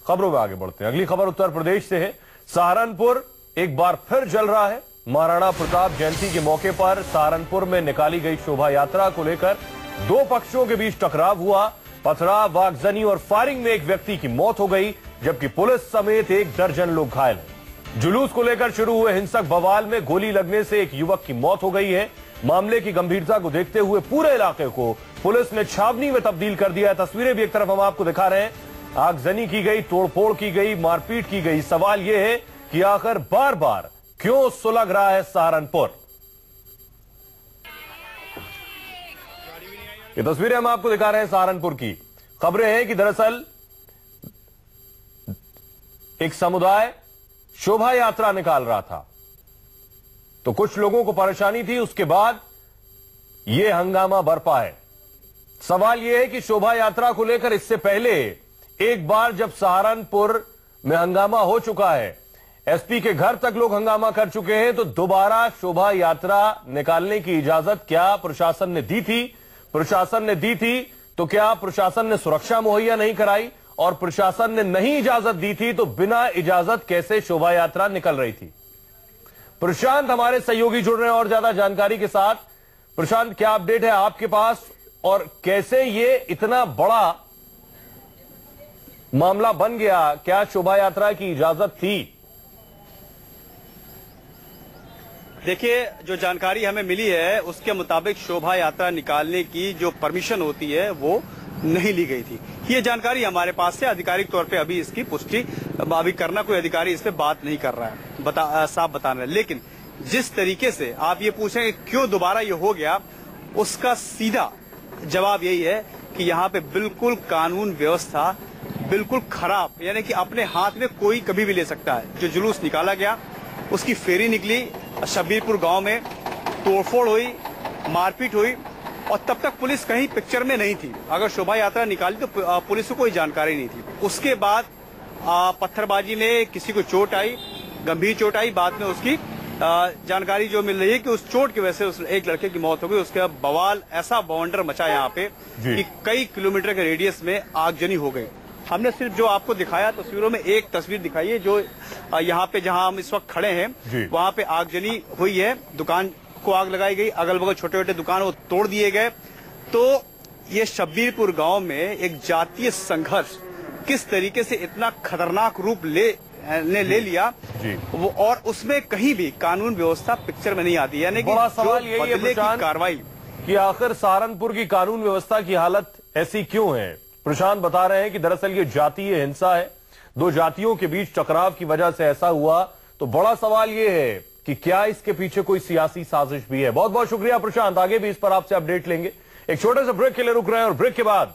खबरों में आगे बढ़ते हैं। अगली खबर उत्तर प्रदेश से है। सहारनपुर एक बार फिर जल रहा है। महाराणा प्रताप जयंती के मौके पर सहारनपुर में निकाली गई शोभा यात्रा को लेकर दो पक्षों के बीच टकराव हुआ। पथराव, आगजनी और फायरिंग में एक व्यक्ति की मौत हो गई, जबकि पुलिस समेत 1 दर्जन लोग घायल हैं। जुलूस को लेकर शुरू हुए हिंसक बवाल में गोली लगने से एक युवक की मौत हो गई है। मामले की गंभीरता को देखते हुए पूरे इलाके को पुलिस ने छावनी में तब्दील कर दिया है। तस्वीरें भी एक तरफ हम आपको दिखा रहे हैं। आगजनी की गई, तोड़फोड़ की गई, मारपीट की गई। सवाल यह है कि आखिर बार बार क्यों सुलग रहा है सहारनपुर। ये तस्वीरें हम आपको दिखा रहे हैं सहारनपुर की। खबरें हैं कि दरअसल एक समुदाय शोभा यात्रा निकाल रहा था, तो कुछ लोगों को परेशानी थी। उसके बाद यह हंगामा बरपा है। सवाल यह है कि शोभा यात्रा को लेकर इससे पहले एक बार जब सहारनपुर में हंगामा हो चुका है, एसपी के घर तक लोग हंगामा कर चुके हैं, तो दोबारा शोभा यात्रा निकालने की इजाजत क्या प्रशासन ने दी थी? प्रशासन ने दी थी तो क्या प्रशासन ने सुरक्षा मुहैया नहीं कराई? और प्रशासन ने नहीं इजाजत दी थी तो बिना इजाजत कैसे शोभा यात्रा निकल रही थी? प्रशांत हमारे सहयोगी जुड़ रहे हैं और ज्यादा जानकारी के साथ। प्रशांत, क्या अपडेट है आपके पास और कैसे ये इतना बड़ा मामला बन गया? क्या शोभा यात्रा की इजाजत थी? देखिए, जो जानकारी हमें मिली है उसके मुताबिक शोभा यात्रा निकालने की जो परमिशन होती है वो नहीं ली गई थी। ये जानकारी हमारे पास से आधिकारिक तौर पे अभी इसकी पुष्टि अभी करना, कोई अधिकारी इस पे बात नहीं कर रहा है, साफ बता रहे हैं। लेकिन जिस तरीके से आप ये पूछें क्यों दोबारा ये हो गया, उसका सीधा जवाब यही है कि यहाँ पे बिल्कुल कानून व्यवस्था बिल्कुल खराब, यानी कि अपने हाथ में कोई कभी भी ले सकता है। जो जुलूस निकाला गया, उसकी फेरी निकली, शब्बीरपुर गांव में तोड़फोड़ हुई, मारपीट हुई और तब तक पुलिस कहीं पिक्चर में नहीं थी। अगर शोभा यात्रा निकाली तो पुलिस को कोई जानकारी नहीं थी। उसके बाद पत्थरबाजी में किसी को चोट आई, गंभीर चोट आई। बाद में उसकी जानकारी जो मिल रही है कि उस चोट की वजह से उस एक लड़के की मौत हो गई। उसके बाद बवाल, ऐसा बवंडर मचा यहाँ पे कि कई किलोमीटर के रेडियस में आगजनी हो गई। हमने सिर्फ जो आपको दिखाया तस्वीरों में एक तस्वीर दिखाई है, जो यहाँ पे जहाँ हम इस वक्त खड़े हैं वहाँ पे आगजनी हुई है, दुकान को आग लगाई गई, अगल बगल छोटे छोटे दुकान वो तोड़ दिए गए। तो ये शब्बीरपुर गांव में एक जातीय संघर्ष किस तरीके से इतना खतरनाक रूप ले लिया वो, और उसमें कहीं भी कानून व्यवस्था पिक्चर में नहीं आती। यानी कि बड़ा सवाल यही है कार्रवाई कि आखिर सहारनपुर की कानून व्यवस्था की हालत ऐसी क्यों है? प्रशांत बता रहे हैं कि दरअसल ये जातीय हिंसा है, दो जातियों के बीच टकराव की वजह से ऐसा हुआ। तो बड़ा सवाल ये है कि क्या इसके पीछे कोई सियासी साजिश भी है? बहुत बहुत शुक्रिया प्रशांत, आगे भी इस पर आपसे अपडेट लेंगे। एक छोटे से ब्रेक के लिए रुक रहे हैं और ब्रेक के बाद